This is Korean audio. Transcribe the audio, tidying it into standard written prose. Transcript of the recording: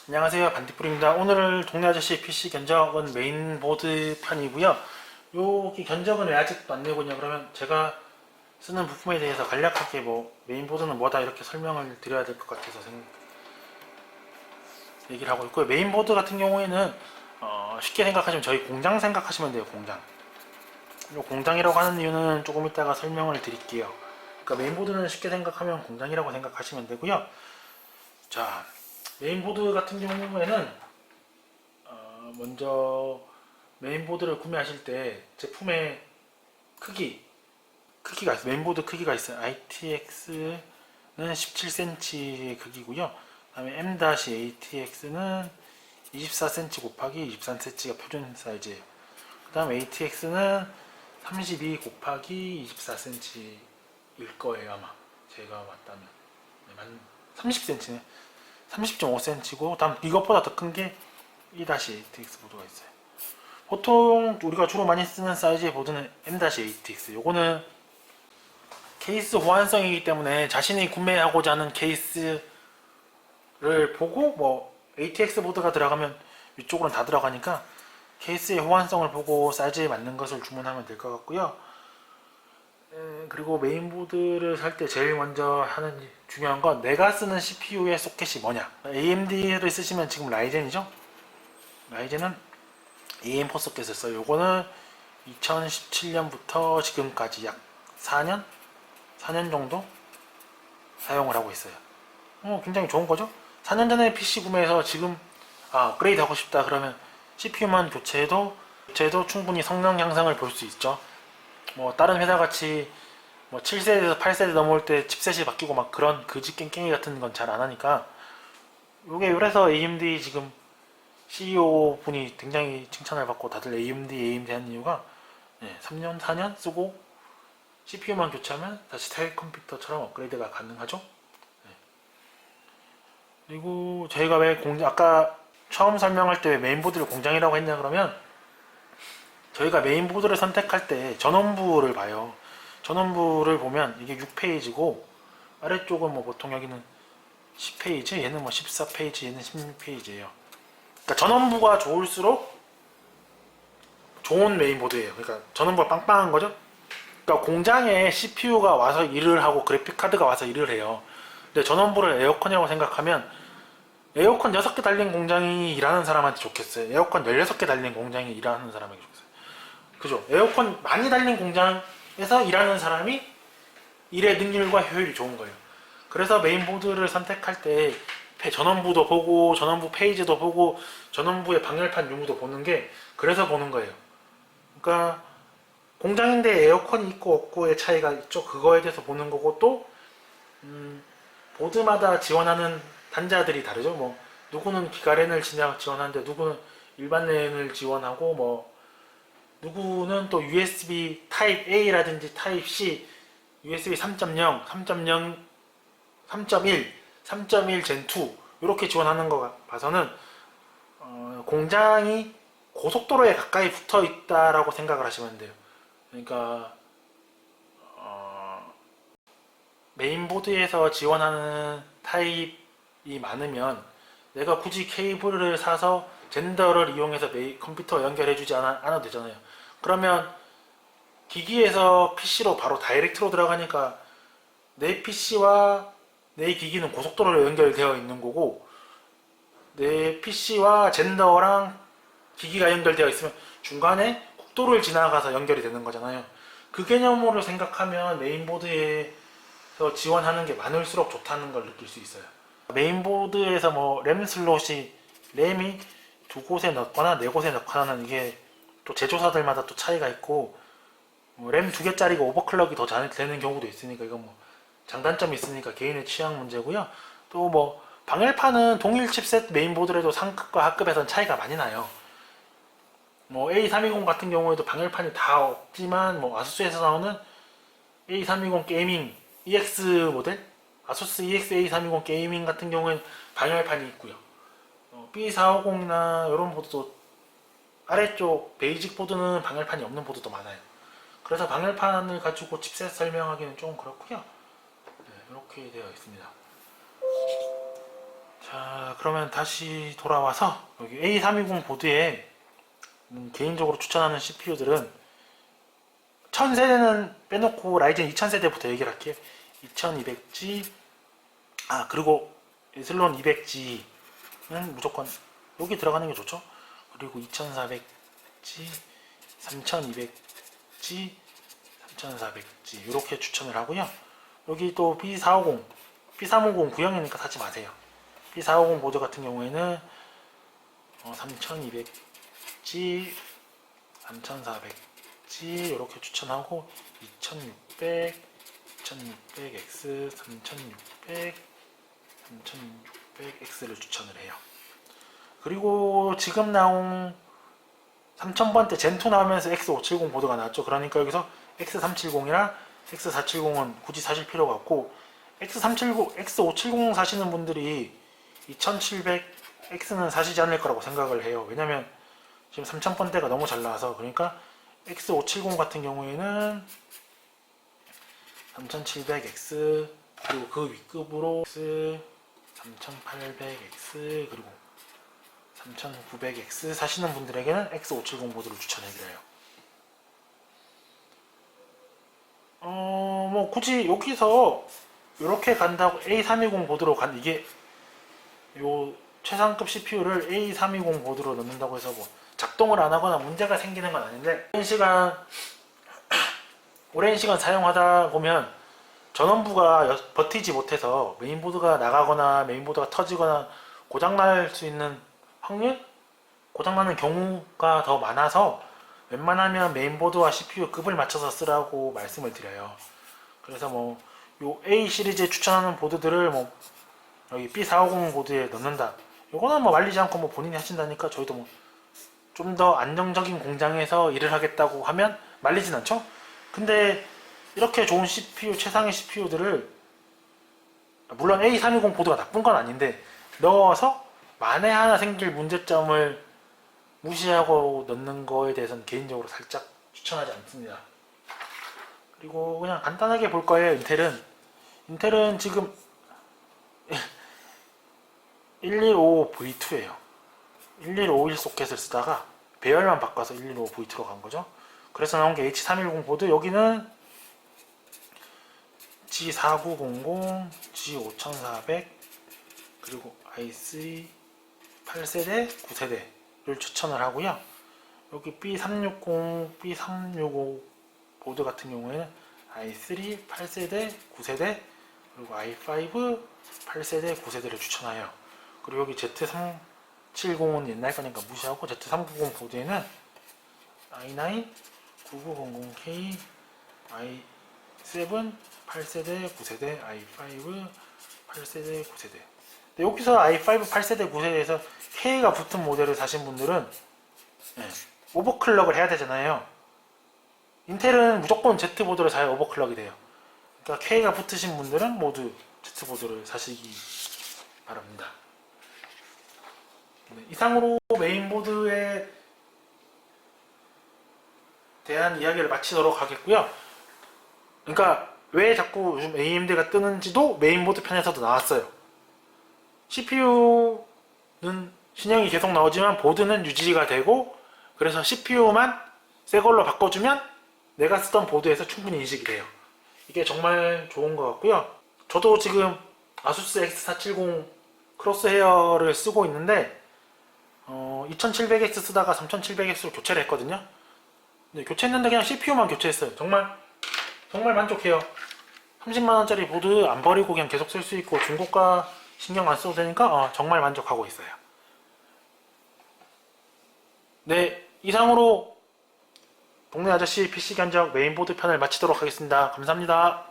안녕하세요, 반딧불입니다. 오늘 동네 아저씨 PC 견적은 메인보드 편이고요. 여기 견적은 왜 아직도 안 내고 있냐 그러면 제가 쓰는 부품에 대해서 간략하게 메인보드는 뭐다 이렇게 설명을 드려야 될 것 같아서 얘기를 하고 있고요. 메인보드 같은 경우에는 쉽게 생각하시면 저희 공장 생각하시면 돼요. 공장. 이 공장이라고 하는 이유는 조금 이따가 설명을 드릴게요. 그러니까 메인보드는 쉽게 생각하면 공장이라고 생각하시면 되고요. 자, 메인보드 같은 경우에는 먼저 메인보드를 구매하실 때 제품의 크기가 있어요. 메인보드 크기가 있어요. ITX는 17cm 크기고요. 그 다음에 M-ATX는 24cm 곱하기 23cm가 표준 사이즈예요. 그 다음 ATX는 32 곱하기 24cm일 거예요. 아마 제가 맞다면 30cm네. 30.5cm고 다음 이것보다 더 큰 게 E-ATX 보드가 있어요. 보통 우리가 주로 많이 쓰는 사이즈의 보드는 M-ATX. 요거는 케이스 호환성이기 때문에 자신이 구매하고자 하는 케이스를 보고 ATX 보드가 들어가면 위쪽으로는 다 들어가니까 케이스의 호환성을 보고 사이즈에 맞는 것을 주문하면 될 것 같고요. 그리고 메인보드를 살 때 제일 먼저 하는 중요한 건 내가 쓰는 CPU의 소켓이 뭐냐. AMD를 쓰시면 지금 라이젠이죠. 라이젠은 AM4 소켓을 써요. 요거는 2017년부터 지금까지 약 4년 정도 사용을 하고 있어요. 굉장히 좋은 거죠. 4년 전에 PC 구매해서 지금 업그레이드 하고 싶다 그러면 CPU만 교체해도 충분히 성능 향상을 볼 수 있죠. 다른 회사 같이 7세대에서 8세대 넘어올 때 칩셋이 바뀌고 막 그런 그지 깽깽이 같은 건 잘 안 하니까 요게 그래서 AMD 지금 CEO 분이 굉장히 칭찬을 받고 다들 AMD 하는 이유가 3년 4년 쓰고 CPU만 교체하면 다시 새 컴퓨터처럼 업그레이드가 가능하죠. 그리고 저희가 왜 아까 처음 설명할 때 왜 메인보드를 공장이라고 했냐 그러면 저희가 메인보드를 선택할 때 전원부를 봐요. 전원부를 보면 이게 6페이지고 아래쪽은 보통 여기는 10페이지, 얘는 14페이지, 얘는 16페이지예요. 그러니까 전원부가 좋을수록 좋은 메인보드예요. 그러니까 전원부가 빵빵한 거죠. 그러니까 공장에 CPU가 와서 일을 하고 그래픽 카드가 와서 일을 해요. 근데 전원부를 에어컨이라고 생각하면 에어컨 6개 달린 공장이 일하는 사람한테 좋겠어요. 에어컨 16개 달린 공장이 일하는 사람에게 좋겠어요. 그죠? 에어컨 많이 달린 공장에서 일하는 사람이 일의 능률과 효율이 좋은 거예요. 그래서 메인보드를 선택할 때 전원부도 보고 전원부 페이지도 보고 전원부의 방열판 유무도 보는 게 그래서 보는 거예요. 그러니까 공장인데 에어컨이 있고 없고의 차이가 있죠. 그거에 대해서 보는 거고 또 보드마다 지원하는 단자들이 다르죠. 누구는 기가랜을 지원하는데 누구는 일반 랜을 지원하고 누구는 또 USB 타입 A라든지 타입 C, USB 3.0, 3.0, 3.1, 3.1 젠2 이렇게 지원하는 거 봐서는 공장이 고속도로에 가까이 붙어 있다라고 생각을 하시면 돼요. 그러니까 메인보드에서 지원하는 타입이 많으면 내가 굳이 케이블을 사서 젠더를 이용해서 컴퓨터 연결해주지 않아도 되잖아요. 그러면 기기에서 PC로 바로 다이렉트로 들어가니까 내 PC와 내 기기는 고속도로로 연결되어 있는 거고 내 PC와 젠더랑 기기가 연결되어 있으면 중간에 국도를 지나가서 연결이 되는 거잖아요. 그 개념으로 생각하면 메인보드에서 지원하는 게 많을수록 좋다는 걸 느낄 수 있어요. 메인보드에서 램 슬롯이 램이 2곳에 넣거나 4곳에 넣거나는 이게 또 제조사들마다 또 차이가 있고 램 2개짜리가 오버클럭이 더 잘 되는 경우도 있으니까 이건 장단점이 있으니까 개인의 취향 문제고요. 또 방열판은 동일 칩셋 메인보드라도 상급과 하급에서는 차이가 많이 나요. A320 같은 경우에도 방열판이 다 없지만 아수스에서 나오는 A320 게이밍 EX 모델 아수스 EX A320 게이밍 같은 경우에는 방열판이 있고요. B450이나 이런 보드도 아래쪽 베이직 보드는 방열판이 없는 보드도 많아요. 그래서 방열판을 가지고 칩셋 설명하기는 좀 그렇고요. 이렇게 되어 있습니다. 자, 그러면 다시 돌아와서 여기 A320 보드에 개인적으로 추천하는 CPU들은 1000세대는 빼놓고 라이젠 2000세대부터 얘기를 할게요. 2200G, 그리고 슬론 200G는 무조건 여기 들어가는 게 좋죠. 그리고 2400G, 3200G, 3400G 이렇게 추천을 하고요. 여기 또 B450, B350 구형이니까 사지 마세요. B450 보드 같은 경우에는 3200G, 3400G 이렇게 추천하고 2600, 2600X, 3600, 3600X를 추천을 해요. 그리고 지금 나온 3000번대 젠2 나오면서 X570 보드가 나왔죠. 그러니까 여기서 X370이랑 X470은 굳이 사실 필요가 없고 X370, X570 사시는 분들이 2700X는 사시지 않을 거라고 생각을 해요. 왜냐면 지금 3000번대가 너무 잘 나와서. 그러니까 X570 같은 경우에는 3700X 그리고 그 윗급으로 X 3800X 그리고 3900X 사시는 분들에게는 X570 보드를 추천해드려요. 뭐 굳이 여기서 이렇게 간다고 A320 보드로 이게 요 최상급 CPU를 A320 보드로 넣는다고 해서 뭐 작동을 안 하거나 문제가 생기는 건 아닌데 오랜 시간 사용하다 보면 전원부가 버티지 못해서 메인보드가 나가거나 메인보드가 터지거나 고장날 수 있는 확률? 고장나는 경우가 더 많아서 웬만하면 메인보드와 CPU 급을 맞춰서 쓰라고 말씀을 드려요. 그래서 뭐 요 A 시리즈에 추천하는 보드들을 뭐 여기 B450 보드에 넣는다. 요거는 뭐 말리지 않고 뭐 본인이 하신다니까 저희도 뭐 좀 더 안정적인 공장에서 일을 하겠다고 하면 말리진 않죠? 근데 이렇게 좋은 CPU, 최상의 CPU들을 물론 A320 보드가 나쁜 건 아닌데 넣어서 만에 하나 생길 문제점을 무시하고 넣는 거에 대해서는 개인적으로 살짝 추천하지 않습니다. 그리고 그냥 간단하게 볼 거예요. 인텔은 지금 1155V2예요 1151 소켓을 쓰다가 배열만 바꿔서 1155V2로 간 거죠. 그래서 나온 게 H310 보드. 여기는 G4900, G5400 그리고 i3 8세대, 9세대를 추천을 하고요. 여기 B360, B365 보드 같은 경우에는 i3 8세대, 9세대 그리고 i5 8세대, 9세대를 추천해요. 그리고 여기 Z370은 옛날 거니까 무시하고 Z390 보드에는 i9 9900K, i7 8세대, 9세대, i5 8세대, 9세대. 근데 여기서 i5 8세대, 9세대에서 K가 붙은 모델을 사신 분들은 오버클럭을 해야 되잖아요. 인텔은 무조건 Z보드를 사야 오버클럭이 돼요. 그러니까 K가 붙으신 분들은 모두 Z보드를 사시기 바랍니다. 네, 이상으로 메인보드에 대한 이야기를 마치도록 하겠고요. 그러니까 왜 자꾸 요즘 AMD가 뜨는지도 메인보드 편에서도 나왔어요. CPU는 신형이 계속 나오지만 보드는 유지가 되고, 그래서 CPU만 새 걸로 바꿔주면 내가 쓰던 보드에서 충분히 인식이 돼요. 이게 정말 좋은 것 같고요. 저도 지금 아수스 X470 크로스헤어를 쓰고 있는데 2700X 쓰다가 3700X로 교체를 했거든요. 근데 교체했는데 그냥 CPU만 교체했어요. 정말 만족해요. 30만원짜리 보드 안 버리고 그냥 계속 쓸 수 있고 중고가 신경 안 써도 되니까 정말 만족하고 있어요. 네, 이상으로 동네 아저씨 PC 견적 메인보드 편을 마치도록 하겠습니다. 감사합니다.